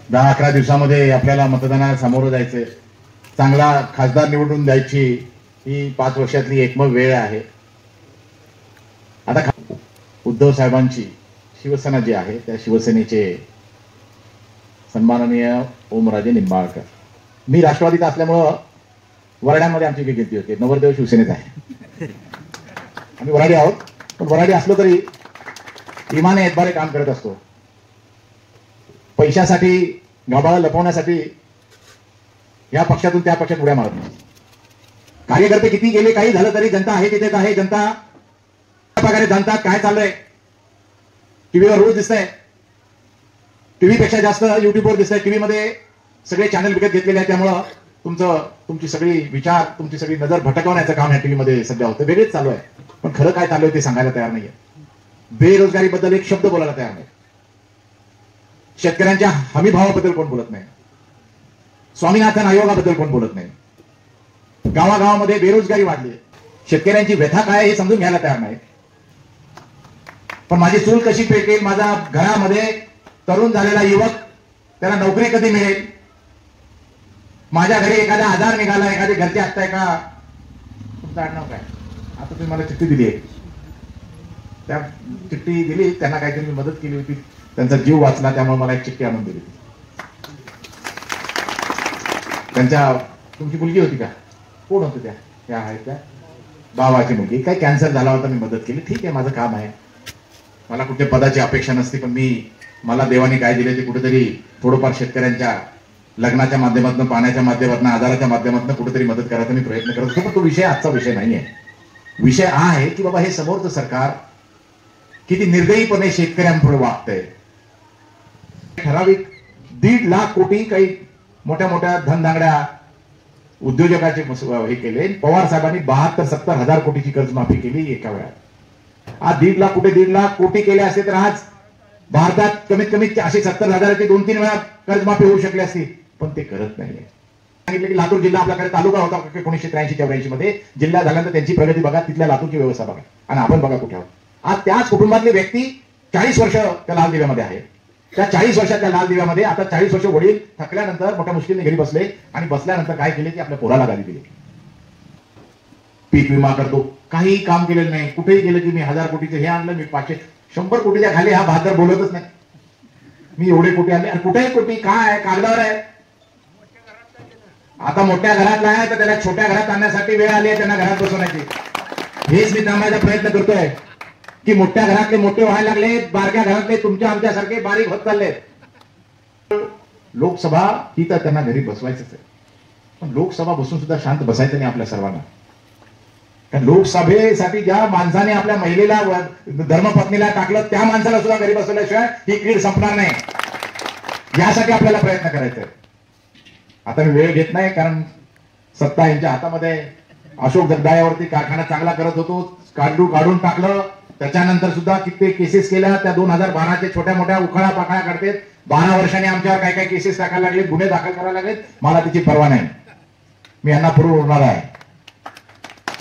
10-11 दिवसामध्ये आपल्याला मतदानाला सामोरं जायचंय. चांगला खासदार निवडून द्यायची ही 5 वर्षातली एकमेव वेळ आहे. आता उद्धव साहेबांची शिवसेना जी आहे त्या शिवसेनेचे सन्माननीय ओमराजे निंबाळकर, मी राष्ट्रवादीचा असल्यामुळं वराड्यांमध्ये आमची विकेती होते. नवरदेव शिवसेनेचा आहे, आम्ही वराडी आहोत, पण वराडी असलो तरी इमाने एतबारे काम करत असतो. पैशासाठी गाभाळा लपवण्यासाठी या पक्षातून त्या पक्षात उड्या मारत नाही. कार्यकर्ते किती गेले काही झालं तरी जनता आहे तिथेच आहे. जनता प्रकारे जाणतात काय चाललंय. टीव्हीवर रोज दिसतंय, टीव्ही पेक्षा जास्त युट्यूबवर दिसतंय. टीव्ही मध्ये सगळे चॅनल विकत घेतलेले आहेत, त्यामुळं तुमची सगळी विचार, तुमची सगळी नजर भटकवण्याचं काम या टीव्ही मध्ये सध्या होतं. वेगळेच चालू आहे, पण खरं काय चालू आहे ते सांगायला तयार नाहीये. बेरोजगारीबद्दल एक शब्द बोलायला तयार नाही. शेतकऱ्यांच्या हमी भावाबद्दल कोण बोलत नाही. स्वामीनाथन आयोगाबद्दल कोण बोलत नाही. गावागावामध्ये बेरोजगारी वाढली, शेतकऱ्यांची व्यथा काय हे समजून घ्यायला तयार नाही. पण माझी चूल कशी पेटेल, माझा घरामध्ये तरुण झालेला युवक त्याला नोकरी कधी मिळेल, माझ्या घरी एखादा आजार निघाला, एखादी घरची हत्या आहे का, तुमचं आडनाव काय, आता तुम्ही मला चिठ्ठी दिली आहे, त्या चिठ्ठी दिली त्यांना काहीतरी मी मदत केली होती, त्यांचा जीव वाचला, त्यामुळे मला एक चिठ्ठी आणून दिली. तुमची मुलगी होती का, कोण होती त्या आहेत त्या भावाची मुलगी, काही कॅन्सर झाला होता, मी मदत केली. ठीक आहे, माझं काम आहे, मला कुठे पदाची अपेक्षा नसते, पण मला देवाने काय दिले ते कुठेतरी थोडंफार शेतकऱ्यांच्या लग्नाच्या माध्यमातून, पाण्याच्या माध्यमातून, आजाराच्या माध्यमातून कुठेतरी मदत करायचा मी प्रयत्न करत होतो. पण तो विषय आजचा विषय नाहीये. विषय हा आहे की बाबा हे समोरचं सरकार किती निर्दयीपणे शेतकऱ्यांपुढे वागतंय. ठराविक 1.5 लाख कोटी काही मोठ्या मोठ्या धनदांगड्या उद्योजकाचे हे केले. पवार साहेबांनी 72-70 हजार कोटीची कर्जमाफी केली एका वेळात. आज 1.5 लाख कोटी केले असते तर आज भारतात कमीत कमी अशी 70 हजाराची 2-3 वेळा कर्जमाफी होऊ शकली असती, पण ते करत नाहीये. सांगितलं की लातूर जिल्हा आपल्याकडे तालुका होता 1983-84 मध्ये. जिल्हा झाल्यानंतर त्यांची प्रगती बघा, तिथल्या लातूरची व्यवस्था बघा, आणि आपण बघा कुठे आहोत. आज त्याच कुटुंबातली व्यक्ती 40 वर्ष त्या लाल दिव्यामध्ये आहे. त्या 40 वर्षाच्या लाल दिव्यामध्ये आता 40 वर्ष वडील थकल्यानंतर मोठ्या मुश्किलने घरी बसले, आणि बसल्यानंतर काय केले की आपल्या पोराला गाडी दिली. पीक विमा करतो, काही काम केलेलं नाही. कुठेही गेलं की मी 1000 कोटीचं हे आणलं, मी 500-100 कोटीच्या खाली हा बहादर बोलतच नाही. मी एवढे कोटी आणले, आणि कुठेही कोटी काय कागदावर आहे. आता मोठ्या घरातला आहे तर त्याला छोट्या घरात आणण्यासाठी वेळ आली आहे त्यांना घरात बसवण्याची. हेच मी थांबायचा प्रयत्न करतोय की मोठ्या घरातले मोठे व्हायला लागले, बारक्या घरातले तुमच्या आमच्यासारखे बारीक होत चालले. लोकसभा ही तर त्यांना घरी बसवायचंच आहे, पण लोकसभा बसून सुद्धा शांत बसायचं नाही आपल्या सर्वांना. कारण लोकसभेसाठी ज्या माणसाने आपल्या महिलेला, धर्मपत्नीला टाकलं, त्या माणसाला सुद्धा घरी बसवल्याशिवाय ही क्रीड संपणार नाही. यासाठी आपल्याला प्रयत्न करायचा आहे. आता मी वेळ घेत नाही, कारण सत्ता यांच्या हातामध्ये. अशोक जगदाळ्यावरती कारखाना चांगला करत होतो, काढून टाकलं. त्याच्यानंतर सुद्धा कित्येक केसेस केल्या. त्या 2012चे छोट्या मोठ्या उखाळा पाखाळा करतात. 12 वर्षांनी आमच्यावर काय काय केसेस टाकायला लागले, गुन्हे दाखल करायला लागलेत. मला त्याची पर्वा नाही, मी यांना पुरवणार आहे.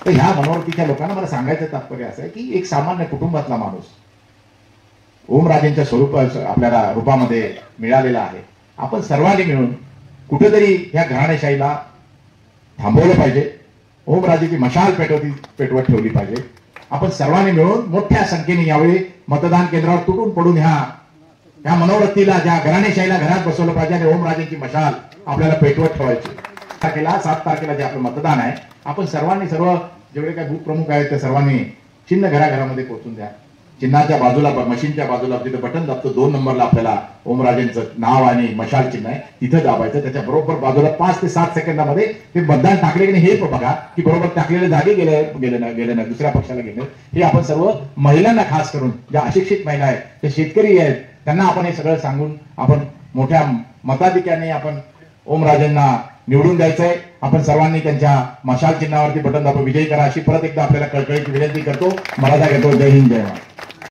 तर ह्या मनोवृत्तीच्या लोकांना मला सांगायचं तात्पर्य असं आहे की एक सामान्य कुटुंबातला माणूस ओमराजेंच्या आपल्याला रूपामध्ये मिळालेला आहे. आपण सर्वांनी मिळून कुठेतरी ह्या घराणेशाहीला थांबवलं पाहिजे. ओमराजेची मशाल पेटवत ठेवली पाहिजे. आपण सर्वांनी मिळून मोठ्या संख्येने यावेळी मतदान केंद्रावर तुटून पडून ह्या मनोवृत्तीला, ज्या घराणेशाहीला घरात बसवलं पाहिजे, आणि ओमराजेंची मशाल आपल्याला पेटवत ठेवायची. 7 तारखेला जे आपलं मतदान आहे, आपण सर्वांनी, सर्व जेवढे काही बूथ प्रमुख आहेत त्या सर्वांनी चिन्ह घराघरामध्ये पोहोचून द्या. चिन्हाच्या बाजूला, मशीनच्या बाजूला तिथं बटन दाबतो, 2 नंबरला आपल्याला ओमराजेंचं नाव आणि मशाल चिन्ह आहे, तिथं दाबायचं. त्याच्या बरोबर बाजूला 5 ते 7 सेकंदामध्ये ते मतदान टाकले की नाही हे बघा की बरोबर टाकलेले जागे गेले नाही, दुसऱ्या पक्षाला गेले. हे आपण सर्व महिलांना, खास करून ज्या अशिक्षित महिला आहेत, ते शेतकरी आहेत, त्यांना आपण हे सगळं सांगून आपण मोठ्या मताधिक्याने आपण ओमराजेंना निवडून द्यायचंय. आपण सर्वांनी त्यांच्या मशाल चिन्हावरती बटन दाबून विजयी करा, अशी परत एकदा आपल्याला कळकळीची विनंती करतो. मला घेतो. जय हिंद, जय महाराष्ट्र.